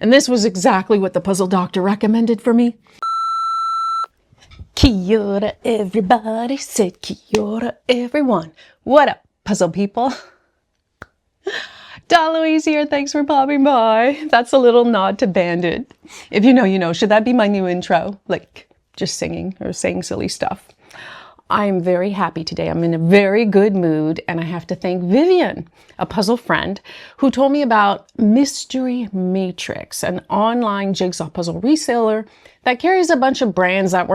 And this was exactly what the puzzle doctor recommended for me. Kia ora, everybody, said kia ora, everyone. What up, puzzle people? Donnalouise here, thanks for popping by. That's a little nod to Bandit. If you know, you know. Should that be my new intro? Like, just singing or saying silly stuff. I'm very happy today. I'm in a very good mood, and I have to thank Vivian, a puzzle friend, who told me about Mystery Matrix, an online jigsaw puzzle reseller that carries a bunch of brands that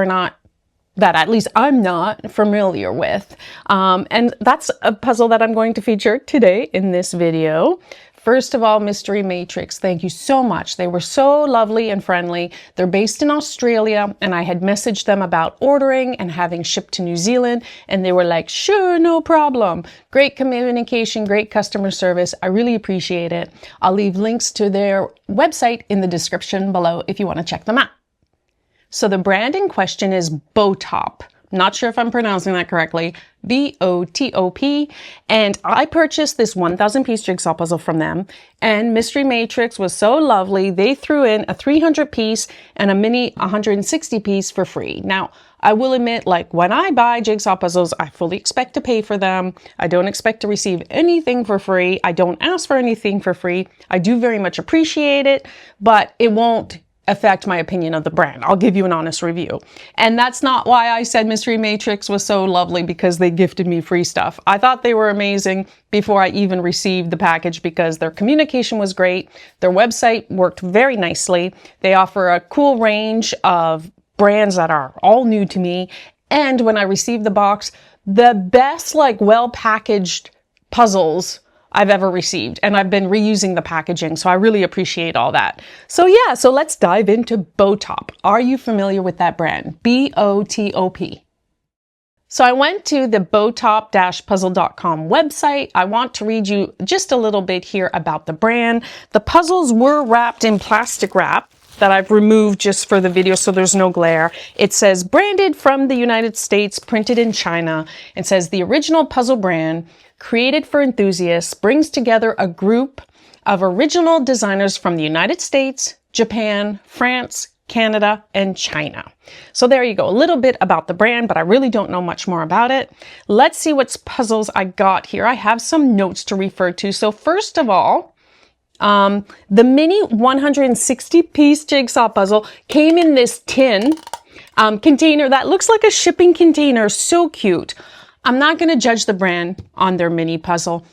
at least I'm not familiar with. And that's a puzzle that I'm going to feature today in this video. First of all, Mystery Matrix, thank you so much. They were so lovely and friendly. They're based in Australia, and I had messaged them about ordering and having shipped to New Zealand, and they were like, sure, no problem. Great communication, great customer service. I really appreciate it. I'll leave links to their website in the description below if you want to check them out. So the brand in question is BOTOP. Not sure if I'm pronouncing that correctly. BOTOP. And I purchased this 1,000-piece jigsaw puzzle from them. And Mystery Matrix was so lovely. They threw in a 300-piece and a mini 160-piece for free. Now, I will admit, like, when I buy jigsaw puzzles, I fully expect to pay for them. I don't expect to receive anything for free. I don't ask for anything for free. I do very much appreciate it, but it won't affect my opinion of the brand. I'll give you an honest review. And that's not why I said Mystery Matrix was so lovely, because they gifted me free stuff. I thought they were amazing before I even received the package because their communication was great. Their website worked very nicely. They offer a cool range of brands that are all new to me. And when I received the box, the best, like, well-packaged puzzles I've ever received, and I've been reusing the packaging, so I really appreciate all that. So yeah, so let's dive into BOTOP. Are you familiar with that brand? B-O-T-O-P. So I went to the botop-puzzle.com website. I want to read you just a little bit here about the brand. The puzzles were wrapped in plastic wrap that I've removed just for the video so there's no glare. It says branded from the United States, printed in China. It says the original puzzle brand, created for enthusiasts, brings together a group of original designers from the United States, Japan, France, Canada, and China. So there you go, a little bit about the brand, but I really don't know much more about it. Let's see what puzzles I got here. I have some notes to refer to. So first of all, the mini 160-piece jigsaw puzzle came in this tin container that looks like a shipping container. So cute. I'm not going to judge the brand on their mini puzzle.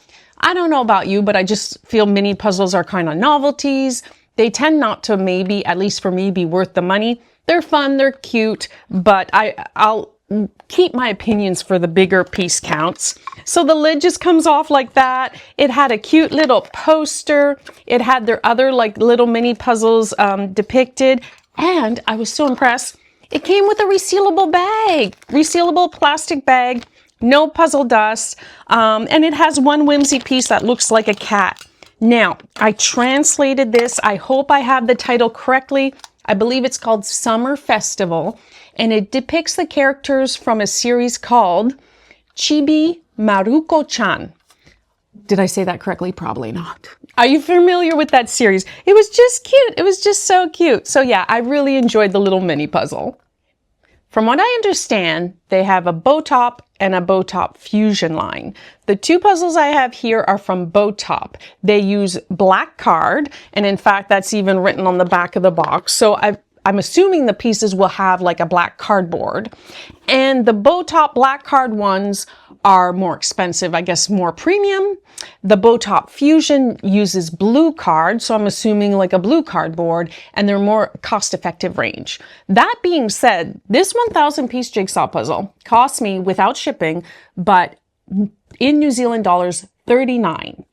I don't know about you, but I just feel mini puzzles are kind of novelties. They tend not to, maybe, at least for me, be worth the money. They're fun, they're cute, but I'll keep my opinions for the bigger piece counts. So the lid just comes off like that. It had a cute little poster. It had their other, like, little mini puzzles depicted. And I was so impressed. It came with a resealable bag, resealable plastic bag. No puzzle dust, and it has one whimsy piece that looks like a cat. Now, I translated this. I hope I have the title correctly. I believe it's called Summer Festival, and it depicts the characters from a series called Chibi Maruko-chan. Did I say that correctly? Probably not. Are you familiar with that series? It was just cute. It was just so cute. So yeah, I really enjoyed the little mini puzzle. From what I understand, they have a BOTOP and a BOTOP Fusion line. The two puzzles I have here are from BOTOP. They use black card, and in fact, that's even written on the back of the box. So I'm assuming the pieces will have like a black cardboard. And the BOTOP black card ones are more expensive, I guess more premium. The BOTOP Fusion uses blue card, so I'm assuming like a blue cardboard, and they're more cost-effective range. That being said, this 1,000-piece jigsaw puzzle cost me, without shipping, but in New Zealand dollars, 39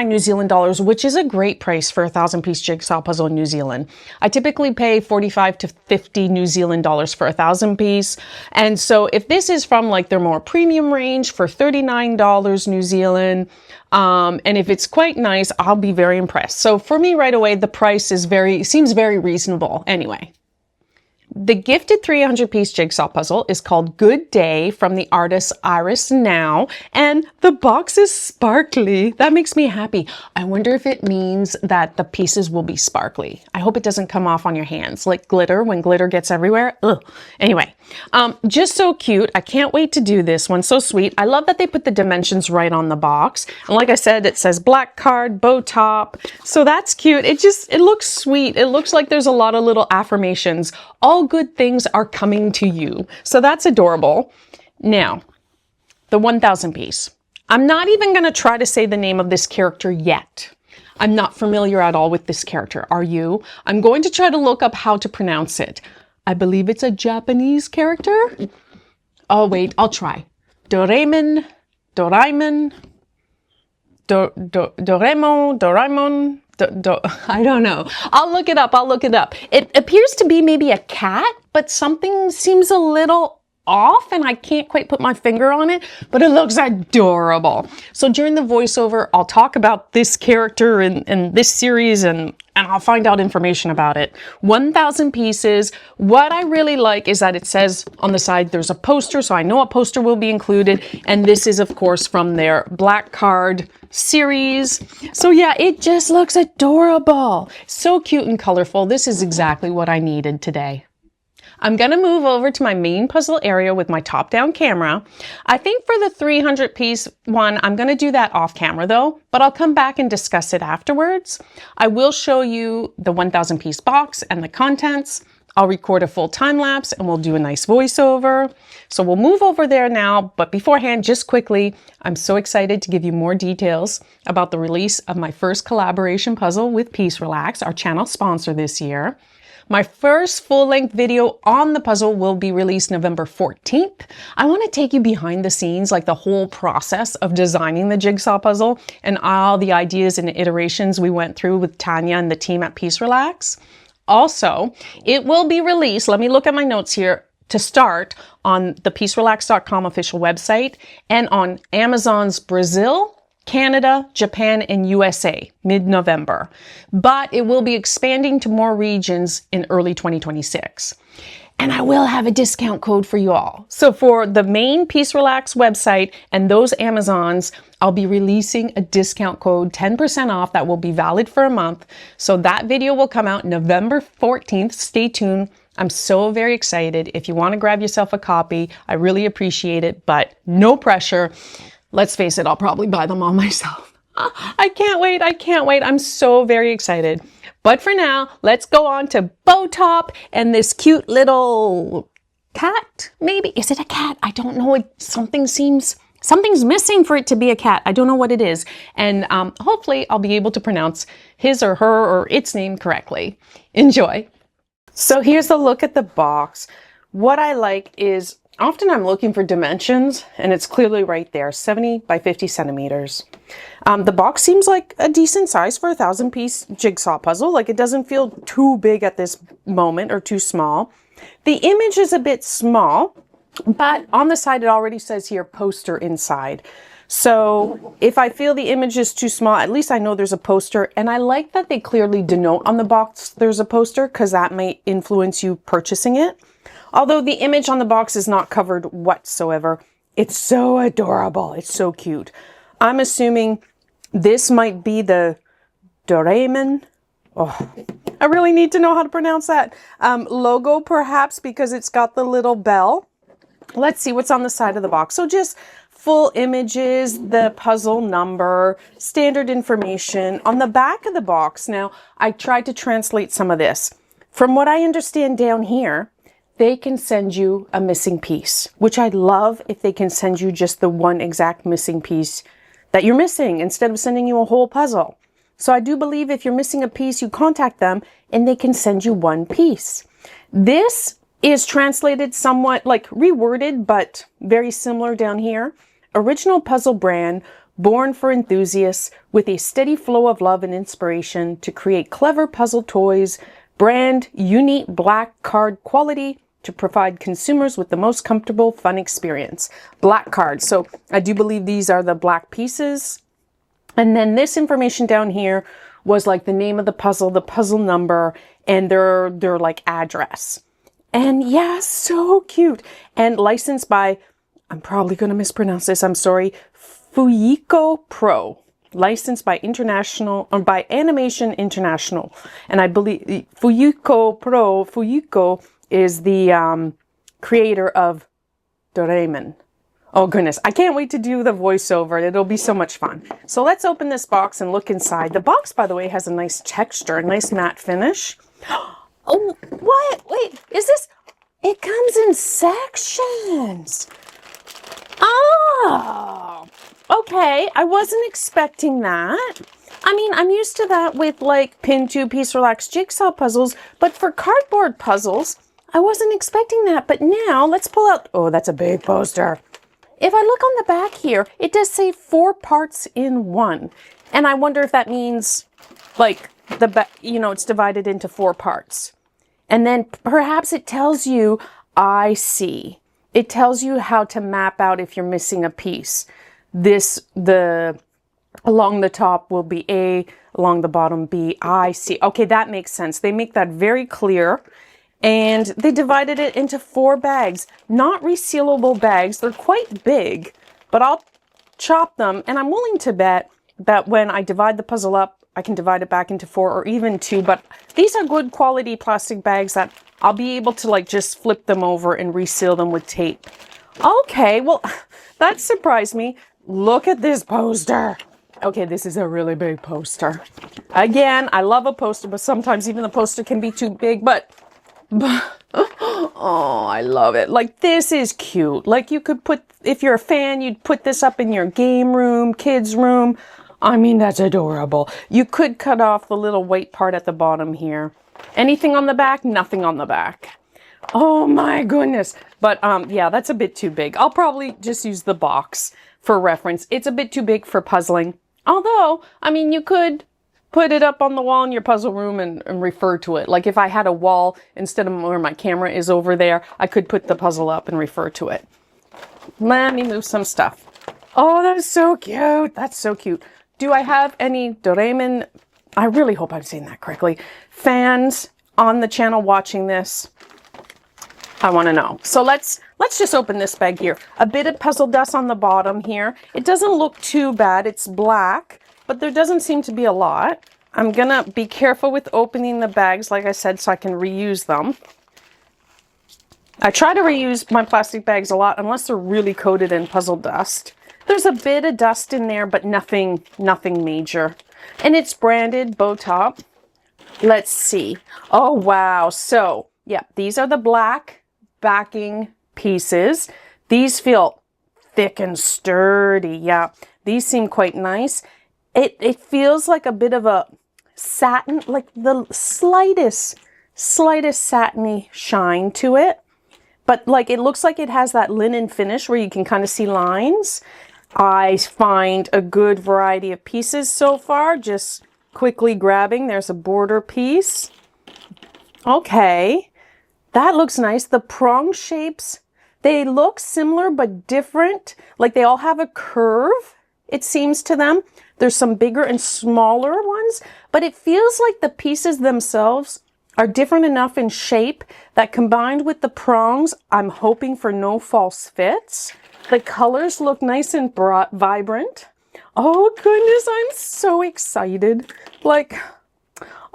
New Zealand dollars, which is a great price for a 1,000-piece jigsaw puzzle in New Zealand. I typically pay 45 to 50 New Zealand dollars for a 1,000-piece. And so if this is from like their more premium range for $39 New Zealand, and if it's quite nice, I'll be very impressed. So for me right away, the price is seems very reasonable anyway. The gifted 300-piece jigsaw puzzle is called Good Day from the artist Iris Now, and the box is sparkly. That makes me happy. I wonder if it means that the pieces will be sparkly. I hope it doesn't come off on your hands like glitter when glitter gets everywhere. Ugh. Anyway, just so cute. I can't wait to do this one. So sweet. I love that they put the dimensions right on the box. And like I said, it says black card, BOTOP. So that's cute. It looks sweet. It looks like there's a lot of little affirmations. All good things are coming to you. So that's adorable. Now, the 1000 piece. I'm not even going to try to say the name of this character yet. I'm not familiar at all with this character. Are you? I'm going to try to look up how to pronounce it. I believe it's a Japanese character. Oh, wait, I'll try. Doraemon, I don't know. I'll look it up. It appears to be maybe a cat, but something seems a little off and I can't quite put my finger on it, but it looks adorable. So during the voiceover, I'll talk about this character in this series and I'll find out information about it. 1000 pieces. What I really like is that it says on the side there's a poster, so I know a poster will be included. And this is, of course, from their Black Card series. So yeah, it just looks adorable. So cute and colorful. This is exactly what I needed today. I'm going to move over to my main puzzle area with my top-down camera. I think for the 300-piece one, I'm going to do that off camera though, but I'll come back and discuss it afterwards. I will show you the 1000-piece box and the contents. I'll record a full time lapse and we'll do a nice voiceover. So we'll move over there now, but beforehand, just quickly, I'm so excited to give you more details about the release of my first collaboration puzzle with Peace Relax, our channel sponsor this year. My first full-length video on the puzzle will be released November 14th. I want to take you behind the scenes, like the whole process of designing the jigsaw puzzle and all the ideas and iterations we went through with Tanya and the team at Peace Relax. Also, it will be released, let me look at my notes here, to start on the peacerelax.com official website and on Amazon's Brazil, Canada, Japan, and USA, mid-November. But it will be expanding to more regions in early 2026. And I will have a discount code for you all. So for the main Peace Relax website and those Amazons, I'll be releasing a discount code, 10% off, that will be valid for a month. So that video will come out November 14th. Stay tuned. I'm so very excited. If you want to grab yourself a copy, I really appreciate it, but no pressure. Let's face it, I'll probably buy them all myself. I can't wait. I'm so very excited. But for now, let's go on to BOTOP and this cute little cat, maybe? Is it a cat? I don't know. Something's missing for it to be a cat. I don't know what it is. And hopefully I'll be able to pronounce his or her or its name correctly. Enjoy. So here's a look at the box. What I like is often I'm looking for dimensions and it's clearly right there, 70 by 50 centimeters. The box seems like a decent size for a 1000-piece jigsaw puzzle. Like it doesn't feel too big at this moment or too small. The image is a bit small, but on the side it already says here poster inside. So if I feel the image is too small, at least I know there's a poster. And I like that they clearly denote on the box there's a poster because that may influence you purchasing it. Although the image on the box is not covered whatsoever. It's so adorable. It's so cute. I'm assuming this might be the Doraemon. Oh, I really need to know how to pronounce that. Logo perhaps because it's got the little bell. Let's see what's on the side of the box. So just full images, the puzzle number, standard information. On the back of the box, now I tried to translate some of this. From what I understand down here, they can send you a missing piece, which I'd love if they can send you just the one exact missing piece that you're missing instead of sending you a whole puzzle. So I do believe if you're missing a piece, you contact them and they can send you one piece. This is translated somewhat like reworded, but very similar down here. Original puzzle brand, born for enthusiasts with a steady flow of love and inspiration to create clever puzzle toys, brand unique black card quality to provide consumers with the most comfortable, fun experience. Black cards. So I do believe these are the black pieces. And then this information down here was like the name of the puzzle number, and their like address. And yeah, so cute. And licensed by, I'm probably going to mispronounce this, I'm sorry, Fujiko Pro. Licensed by by Animation International. And I believe Fujiko is the creator of Doraemon. Oh goodness, I can't wait to do the voiceover. It'll be so much fun. So let's open this box and look inside. The box, by the way, has a nice texture, a nice matte finish. Oh, what? Wait, is this? It comes in sections. Oh, okay. I wasn't expecting that. I mean, I'm used to that with like pin 2-piece relaxed jigsaw puzzles, but for cardboard puzzles, I wasn't expecting that. But now let's pull out, oh, that's a big poster. If I look on the back here, it does say 4 parts in 1. And I wonder if that means like it's divided into 4 parts. And then perhaps it tells you, I see. It tells you how to map out if you're missing a piece. Along the top will be A, along the bottom B, I see. Okay, that makes sense. They make that very clear. And they divided it into 4 bags, not resealable bags. They're quite big, but I'll chop them. And I'm willing to bet that when I divide the puzzle up, I can divide it back into 4 or even 2. But these are good quality plastic bags that I'll be able to like just flip them over and reseal them with tape. Okay, well, that surprised me. Look at this poster. Okay, this is a really big poster. Again, I love a poster, but sometimes even the poster can be too big, but oh, I love it. Like, this is cute. Like, you could put, if you're a fan, you'd put this up in your game room, kids' room. I mean, that's adorable. You could cut off the little white part at the bottom here. Anything on the back? Nothing on the back. Oh my goodness. But yeah, that's a bit too big. I'll probably just use the box for reference. It's a bit too big for puzzling. Although, I mean, you could put it up on the wall in your puzzle room and refer to it. Like if I had a wall instead of where my camera is over there, I could put the puzzle up and refer to it. Let me move some stuff. Oh, that's so cute. That's so cute. Do I have any Doraemon? I really hope I'm saying that correctly. Fans on the channel watching this? I want to know. So let's just open this bag here. A bit of puzzle dust on the bottom here. It doesn't look too bad. It's black, but there doesn't seem to be a lot. I'm gonna be careful with opening the bags, like I said, so I can reuse them. I try to reuse my plastic bags a lot, unless they're really coated in puzzle dust. There's a bit of dust in there, but nothing major. And it's branded BOTOP. Let's see. Oh, wow. So, yeah, these are the black backing pieces. These feel thick and sturdy. Yeah, these seem quite nice. It feels like a bit of a satin, like the slightest satiny shine to it. But like it looks like it has that linen finish where you can kind of see lines. I find a good variety of pieces so far. Just quickly grabbing. There's a border piece. Okay, that looks nice. The prong shapes, they look similar but different. Like they all have a curve, it seems to them. There's some bigger and smaller ones, but it feels like the pieces themselves are different enough in shape that combined with the prongs, I'm hoping for no false fits. The colors look nice and vibrant. Oh goodness, I'm so excited. Like,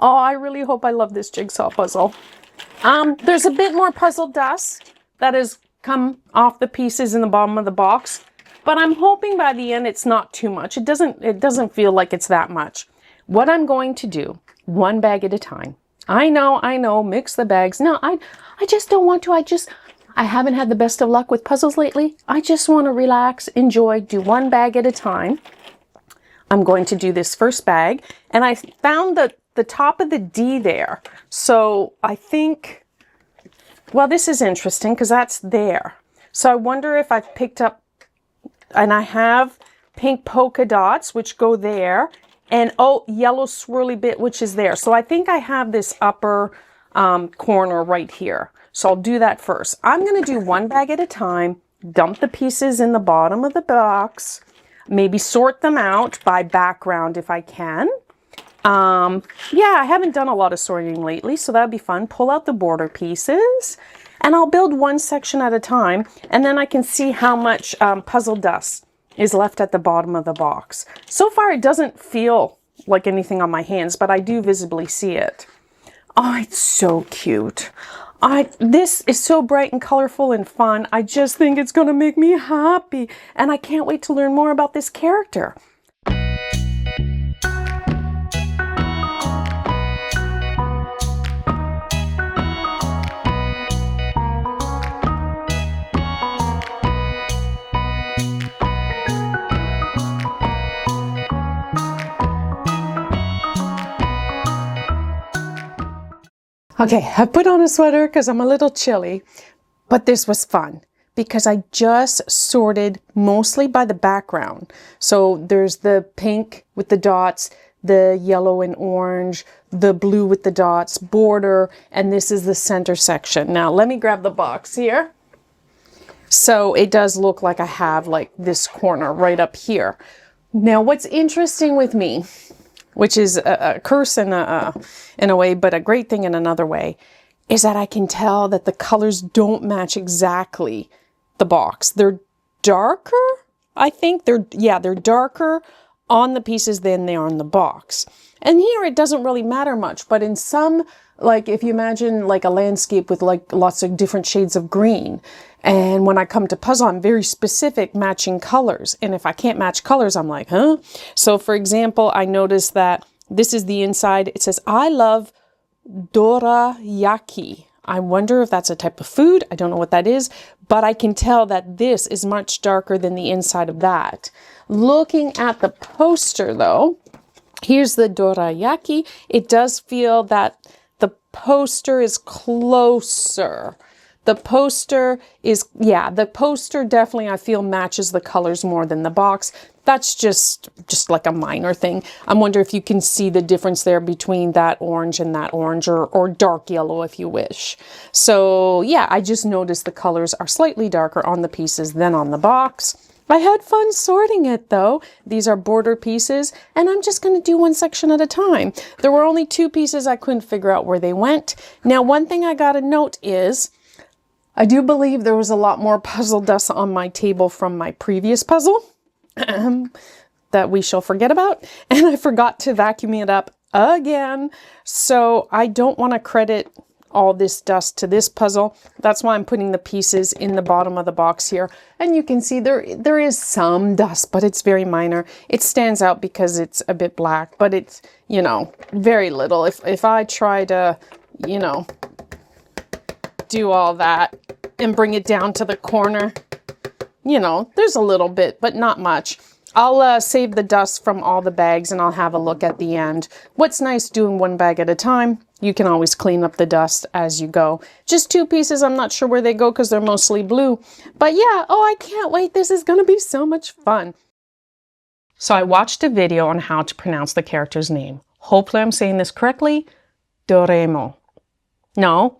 oh, I really hope I love this jigsaw puzzle. There's a bit more puzzle dust that has come off the pieces in the bottom of the box, but I'm hoping by the end it's not too much. It doesn't feel like it's that much. What I'm going to do, one bag at a time. I know, mix the bags. No, I just don't want to. I haven't had the best of luck with puzzles lately. I just want to relax, enjoy, do one bag at a time. I'm going to do this first bag, and I found the top of the D there. So I think, well, this is interesting because that's there. So I wonder if I've picked up, and I have pink polka dots, which go there, and oh, yellow swirly bit, which is there. So I think I have this upper corner right here. So I'll do that first. I'm going to do one bag at a time, dump the pieces in the bottom of the box, maybe sort them out by background if I can. Yeah, I haven't done a lot of sorting lately, so that'd be fun. Pull out the border pieces. And I'll build one section at a time, and then I can see how much puzzle dust is left at the bottom of the box. So far, it doesn't feel like anything on my hands, but I do visibly see it. Oh, it's so cute. This is so bright and colorful and fun. I just think it's gonna make me happy. And I can't wait to learn more about this character. Okay, I put on a sweater because I'm a little chilly, but this was fun because I just sorted mostly by the background. So there's the pink with the dots, the yellow and orange, the blue with the dots, border, and this is the center section. Now let me grab the box here. So it does look like I have like this corner right up here. Now what's interesting with me, which is a curse in a way, but a great thing in another way, is that I can tell that the colors don't match exactly the box. They're darker, I think. They're darker on the pieces than they are in the box. And here it doesn't really matter much, but in some, like if you imagine like a landscape with like lots of different shades of green, and when I come to puzzle, I'm very specific matching colors. And if I can't match colors, I'm like, huh? So for example, I noticed that this is the inside. It says, I love dorayaki. I wonder if that's a type of food. I don't know what that is, but I can tell that this is much darker than the inside of that. Looking at the poster though, here's the dorayaki. It does feel that the poster is closer. The poster definitely I feel matches the colors more than the box. That's just like a minor thing. I wonder if you can see the difference there between that orange and that orange, or dark yellow if you wish. So yeah, I just noticed the colors are slightly darker on the pieces than on the box. I had fun sorting it though. These are border pieces, and I'm just gonna do one section at a time. There were only 2 pieces I couldn't figure out where they went. Now, one thing I gotta note is, I do believe there was a lot more puzzle dust on my table from my previous puzzle that we shall forget about. And I forgot to vacuum it up again. So I don't want to credit all this dust to this puzzle. That's why I'm putting the pieces in the bottom of the box here. And you can see there is some dust, but it's very minor. It stands out because it's a bit black, but it's, you know, very little. If I try to, you know, do all that and bring it down to the corner, you know, there's a little bit, but not much. I'll save the dust from all the bags and I'll have a look at the end. What's nice doing one bag at a time, you can always clean up the dust as you go. Just 2 pieces, I'm not sure where they go because they're mostly blue. But yeah, oh, I can't wait. This is going to be so much fun. So I watched a video on how to pronounce the character's name. Hopefully I'm saying this correctly. Doraemon. No,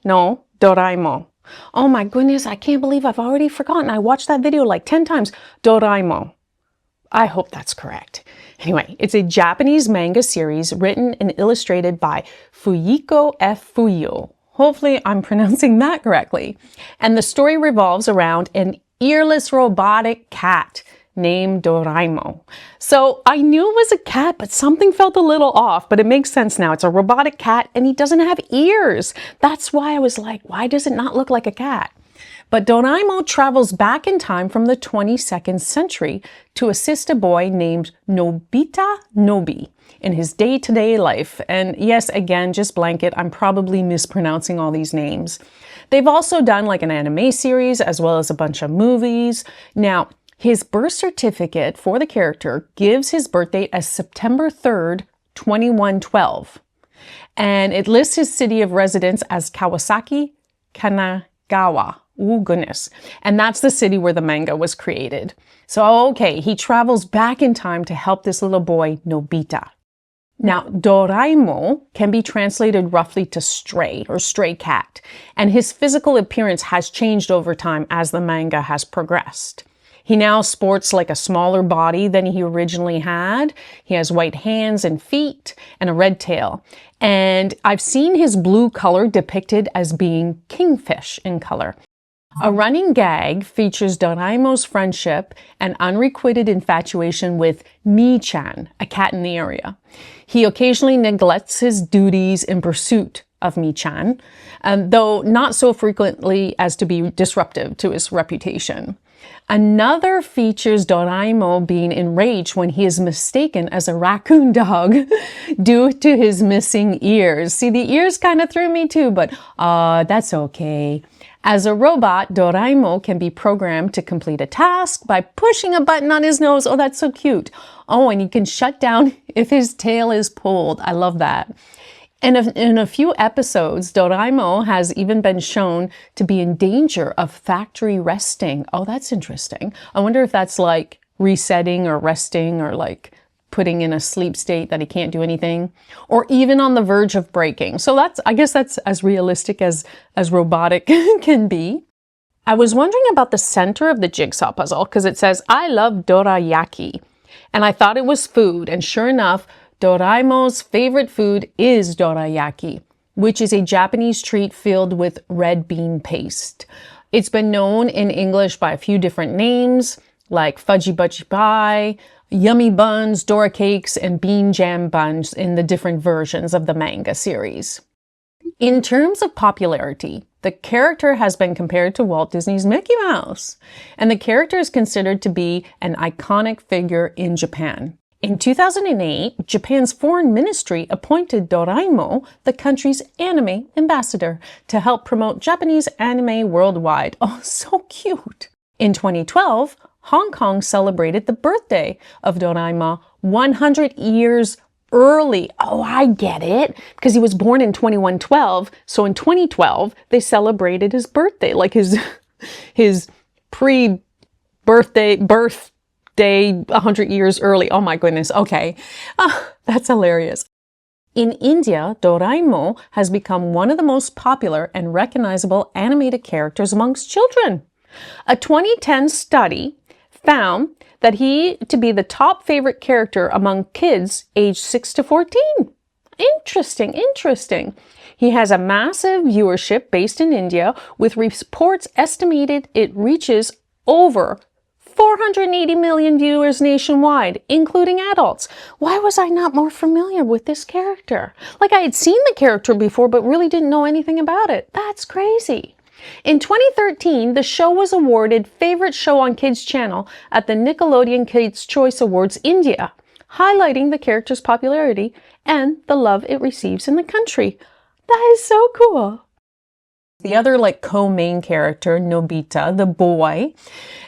Doraemon. Oh my goodness, I can't believe I've already forgotten. I watched that video like 10 times. Doraemon. I hope that's correct. Anyway, it's a Japanese manga series written and illustrated by Fujiko F. Fujio. Hopefully I'm pronouncing that correctly. And the story revolves around an earless robotic cat named Doraemon. So I knew it was a cat, but something felt a little off, but it makes sense now. It's a robotic cat and he doesn't have ears. That's why I was like, why does it not look like a cat? But Doraemon travels back in time from the 22nd century to assist a boy named Nobita Nobi in his day-to-day life. And yes, again, just blanket, I'm probably mispronouncing all these names. They've also done like an anime series as well as a bunch of movies. Now, his birth certificate for the character gives his birth date as September 3rd, 2112. And it lists his city of residence as Kawasaki, Kanagawa. Oh, goodness. And that's the city where the manga was created. So, okay, he travels back in time to help this little boy, Nobita. Now, Doraemon can be translated roughly to stray or stray cat, and his physical appearance has changed over time as the manga has progressed. He now sports like a smaller body than he originally had. He has white hands and feet and a red tail. And I've seen his blue color depicted as being kingfish in color. A running gag features Doraemon's friendship and unrequited infatuation with Mi-chan, a cat in the area. He occasionally neglects his duties in pursuit of Mi-chan, though not so frequently as to be disruptive to his reputation. Another features Doraemon being enraged when he is mistaken as a raccoon dog due to his missing ears. See, the ears kind of threw me too, but that's okay. As a robot, Doraemon can be programmed to complete a task by pushing a button on his nose. Oh, that's so cute. Oh, and he can shut down if his tail is pulled. I love that. And in a few episodes, Doraemon has even been shown to be in danger of factory resting. Oh, that's interesting. I wonder if that's like resetting or resting or like putting in a sleep state that he can't do anything, or even on the verge of breaking. So I guess that's as realistic as robotic can be. I was wondering about the center of the jigsaw puzzle because it says, I love dorayaki. And I thought it was food. And sure enough, Doraemon's favorite food is dorayaki, which is a Japanese treat filled with red bean paste. It's been known in English by a few different names, like fudgy budgy pie, yummy buns, Dora cakes, and bean jam buns in the different versions of the manga series. In terms of popularity, the character has been compared to Walt Disney's Mickey Mouse, and the character is considered to be an iconic figure in Japan. In 2008, Japan's foreign ministry appointed Doraemon the country's anime ambassador to help promote Japanese anime worldwide. Oh, so cute! In 2012, Hong Kong celebrated the birthday of Doraemon 100 years early. Oh, I get it. Because he was born in 2112. So in 2012, they celebrated his birthday, like his pre-birthday, birth day 100 years early. Oh my goodness. Okay. That's hilarious. In India, Doraemon has become one of the most popular and recognizable animated characters amongst children. A 2010 study found that he to be the top favorite character among kids aged 6 to 14. Interesting. He has a massive viewership based in India, with reports estimated it reaches over 480 million viewers nationwide, including adults. Why was I not more familiar with this character? Like, I had seen the character before, but really didn't know anything about it. That's crazy. In 2013, the show was awarded Favorite Show on Kids Channel at the Nickelodeon Kids' Choice Awards India, highlighting the character's popularity and the love it receives in the country. That is so cool. The other co-main character, Nobita, the boy,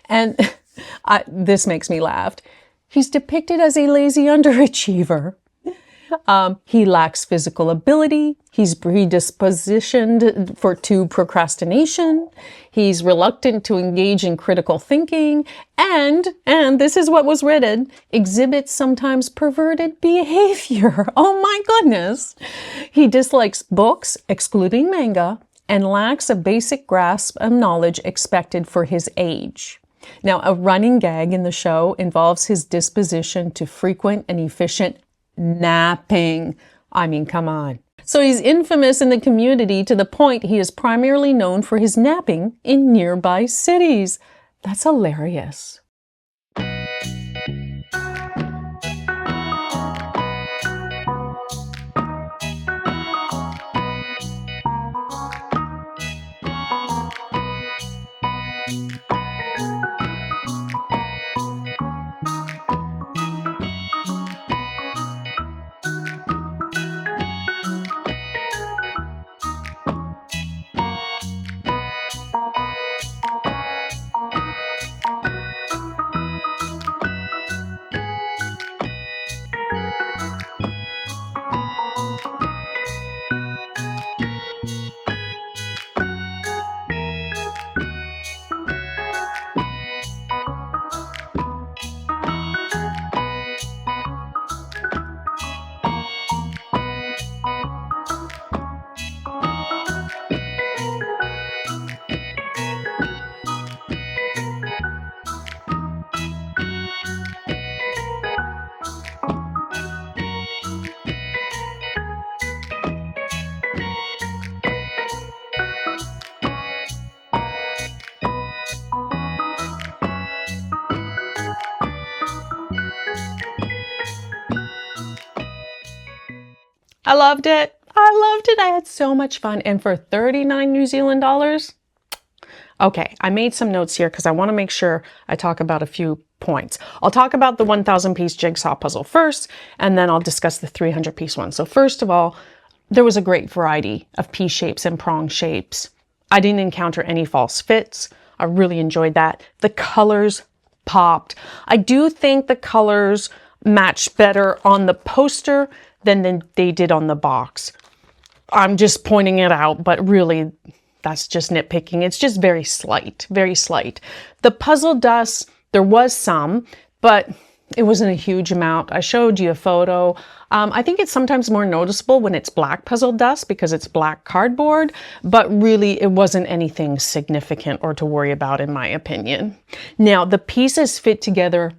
and this makes me laugh. He's depicted as a lazy underachiever. He lacks physical ability. He's predispositioned to procrastination. He's reluctant to engage in critical thinking. And this is what was written, exhibits sometimes perverted behavior. Oh my goodness. He dislikes books, excluding manga, and lacks a basic grasp of knowledge expected for his age. Now, a running gag in the show involves his disposition to frequent and efficient napping. I mean, come on. So he's infamous in the community to the point he is primarily known for his napping in nearby cities. That's hilarious. I loved it. I loved it. I had so much fun. And for 39 New Zealand dollars, okay, I made some notes here because I want to make sure I talk about a few points. I'll talk about the 1,000 piece jigsaw puzzle first, and then I'll discuss the 300 piece one. So first of all, there was a great variety of piece shapes and prong shapes. I didn't encounter any false fits. I really enjoyed that. The colors popped. I do think the colors matched better on the poster than they did on the box. I'm just pointing it out, but really that's just nitpicking. It's just very slight, very slight. The puzzle dust, there was some, but it wasn't a huge amount. I showed you a photo. I think it's sometimes more noticeable when it's black puzzle dust because it's black cardboard, but really it wasn't anything significant or to worry about in my opinion. Now, the pieces fit together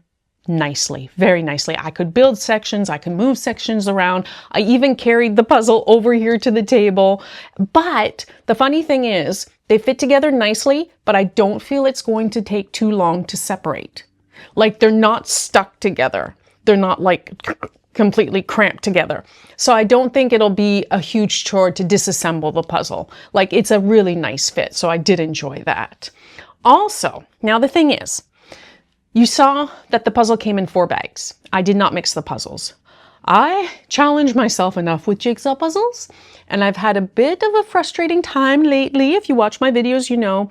nicely, very nicely. I could build sections, I could move sections around. I even carried the puzzle over here to the table. But the funny thing is, they fit together nicely, but I don't feel it's going to take too long to separate. Like they're not stuck together. They're not like completely cramped together. So I don't think it'll be a huge chore to disassemble the puzzle. Like it's a really nice fit. So I did enjoy that. Also, now the thing is, you saw that the puzzle came in 4 bags. I did not mix the puzzles. I challenge myself enough with jigsaw puzzles, and I've had a bit of a frustrating time lately. If you watch my videos, you know,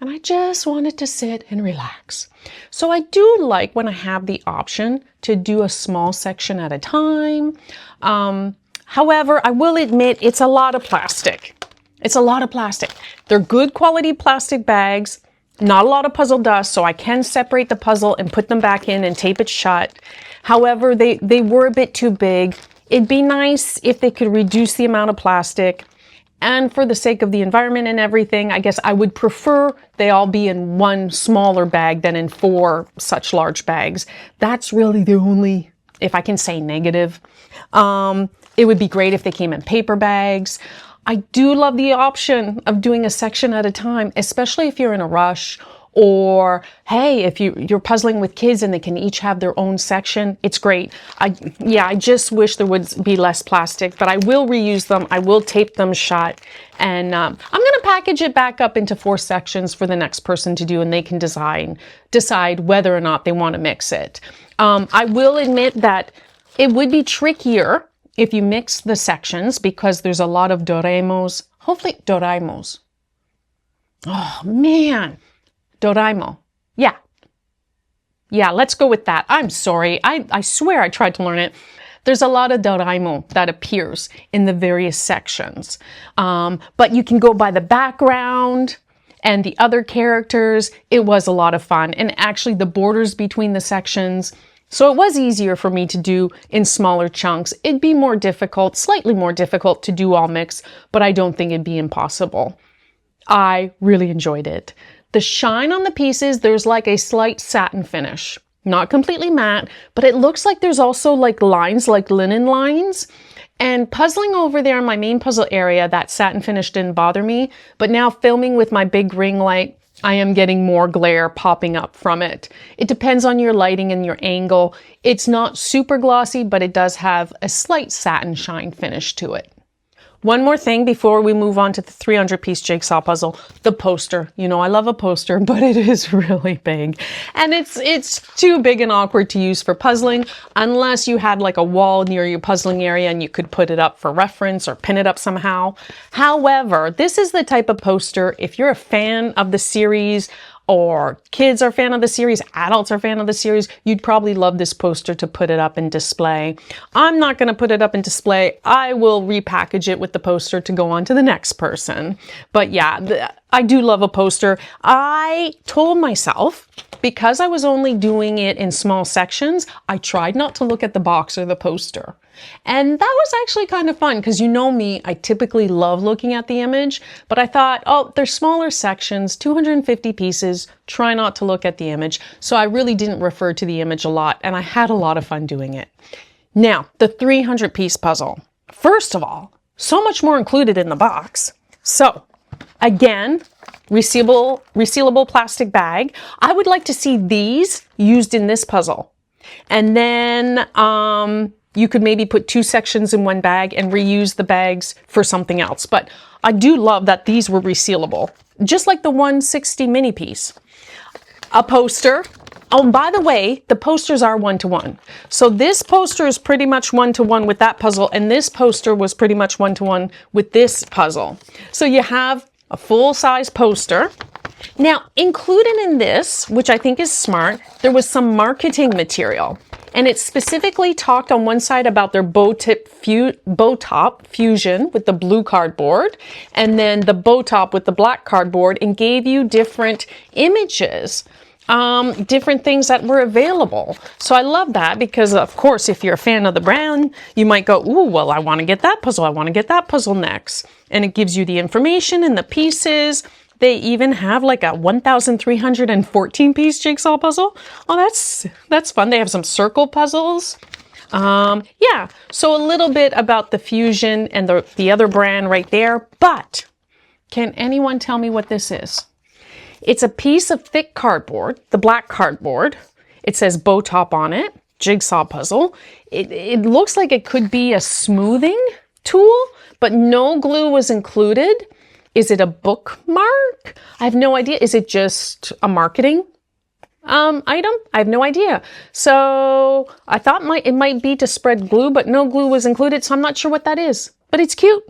and I just wanted to sit and relax. So I do like when I have the option to do a small section at a time. However, I will admit it's a lot of plastic. It's a lot of plastic. They're good quality plastic bags. Not a lot of puzzle dust, so I can separate the puzzle and put them back in and tape it shut. However, they were a bit too big. It'd be nice if they could reduce the amount of plastic. And for the sake of the environment and everything, I guess I would prefer they all be in one smaller bag than in 4 such large bags. That's really the only, if I can say, negative. It would be great if they came in paper bags. I do love the option of doing a section at a time, especially if you're in a rush or, hey, if you're puzzling with kids and they can each have their own section, it's great. I just wish there would be less plastic, but I will reuse them. I will tape them shut, and I'm going to package it back up into 4 sections for the next person to do, and they can decide whether or not they want to mix it. I will admit that it would be trickier if you mix the sections because there's a lot of Doraemons. Hopefully, Doraemons. Oh, man. Doraemon. Yeah. Yeah, let's go with that. I'm sorry. I swear I tried to learn it. There's a lot of Doraemon that appears in the various sections. But you can go by the background and the other characters. It was a lot of fun. And actually, the borders between the sections. So it was easier for me to do in smaller chunks. It'd be more difficult, slightly more difficult to do all mix, but I don't think it'd be impossible. I really enjoyed it. The shine on the pieces, there's like a slight satin finish. Not completely matte, but it looks like there's also like lines, like linen lines. And puzzling over there in my main puzzle area, that satin finish didn't bother me. But now filming with my big ring light, I am getting more glare popping up from it. It depends on your lighting and your angle. It's not super glossy, but it does have a slight satin shine finish to it. One more thing before we move on to the 300-piece jigsaw puzzle, the poster. You know, I love a poster, but it is really big. And it's too big and awkward to use for puzzling unless you had like a wall near your puzzling area and you could put it up for reference or pin it up somehow. However, this is the type of poster, if you're a fan of the series or kids are a fan of the series, adults are a fan of the series, you'd probably love this poster to put it up and display. I'm not going to put it up and display. I will repackage it with the poster to go on to the next person. But yeah, I do love a poster. I told myself, because I was only doing it in small sections, I tried not to look at the box or the poster. And that was actually kind of fun because you know me, I typically love looking at the image, but I thought, oh, they're smaller sections, 250 pieces, try not to look at the image. So I really didn't refer to the image a lot and I had a lot of fun doing it. Now, the 300-piece puzzle. First of all, so much more included in the box. So again, resealable plastic bag. I would like to see these used in this puzzle. And then you could maybe put 2 sections in one bag and reuse the bags for something else. But I do love that these were resealable, just like the 160 mini piece. A poster. Oh, and by the way, the posters are 1-to-1. So this poster is pretty much 1-to-1 with that puzzle, and this poster was pretty much 1-to-1 with this puzzle. So you have a full-size poster. Now, included in this, which I think is smart, there was some marketing material. And it specifically talked on one side about their BOTOP fusion with the blue cardboard, and then the BOTOP with the black cardboard, and gave you different images, different things that were available. So I love that because, of course, if you're a fan of the brand, you might go, ooh, well, I want to get that puzzle. I want to get that puzzle next. And it gives you the information and the pieces. They even have like a 1,314 piece jigsaw puzzle. Oh, that's fun. They have some circle puzzles. Yeah, so a little bit about the Fusion and the other brand right there. But can anyone tell me what this is? It's a piece of thick cardboard, the black cardboard. It says BOTOP on it, jigsaw puzzle. It looks like it could be a smoothing tool, but no glue was included. Is it a bookmark? I have no idea. Is it just a marketing item? I have no idea. So I thought it might be to spread glue, but no glue was included, so I'm not sure what that is. But it's cute.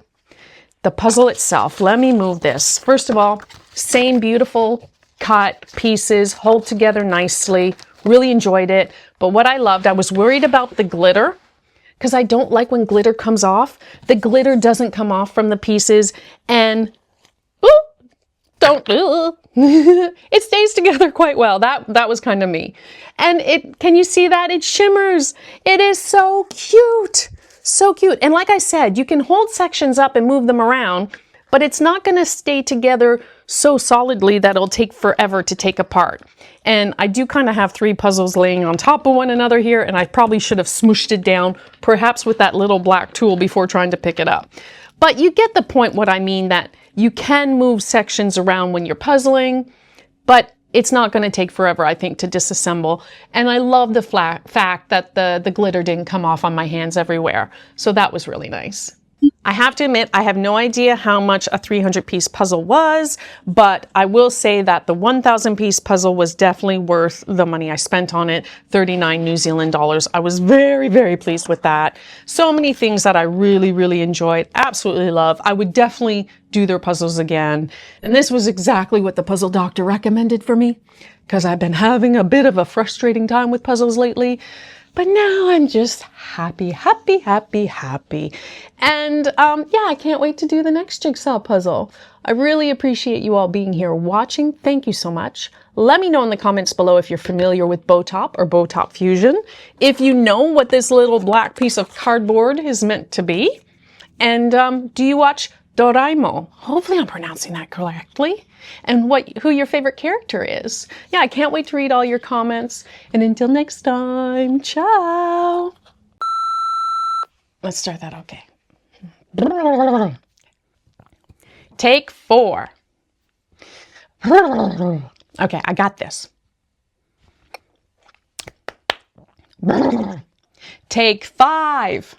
The puzzle itself, let me move this. First of all, same beautiful cut pieces, hold together nicely. Really enjoyed it. But what I loved, I was worried about the glitter, because I don't like when glitter comes off. The glitter doesn't come off from the pieces, and it stays together quite well. That was kind of me. And can you see that? It shimmers. It is so cute. So cute. And like I said, you can hold sections up and move them around, but it's not going to stay together so solidly that it'll take forever to take apart. And I do kind of have 3 puzzles laying on top of one another here, and I probably should have smooshed it down, perhaps with that little black tool before trying to pick it up. But you get the point what I mean, that you can move sections around when you're puzzling, but it's not going to take forever, I think, to disassemble. And I love the fact that the glitter didn't come off on my hands everywhere. So that was really nice. I have to admit, I have no idea how much a 300-piece puzzle was, but I will say that the 1,000-piece puzzle was definitely worth the money I spent on it, 39 New Zealand dollars. I was very, very pleased with that. So many things that I really, really enjoyed, absolutely love. I would definitely do their puzzles again. And this was exactly what the puzzle doctor recommended for me, because I've been having a bit of a frustrating time with puzzles lately. But now I'm just happy, happy, happy, happy. And yeah, I can't wait to do the next jigsaw puzzle. I really appreciate you all being here watching. Thank you so much. Let me know in the comments below if you're familiar with BOTOP or BOTOP Fusion. If you know what this little black piece of cardboard is meant to be. And do you watch Doraemon? Hopefully I'm pronouncing that correctly. And who your favorite character is. Yeah, I can't wait to read all your comments. And until next time, ciao. Let's start that okay. Take 4. Okay, I got this. Take 5.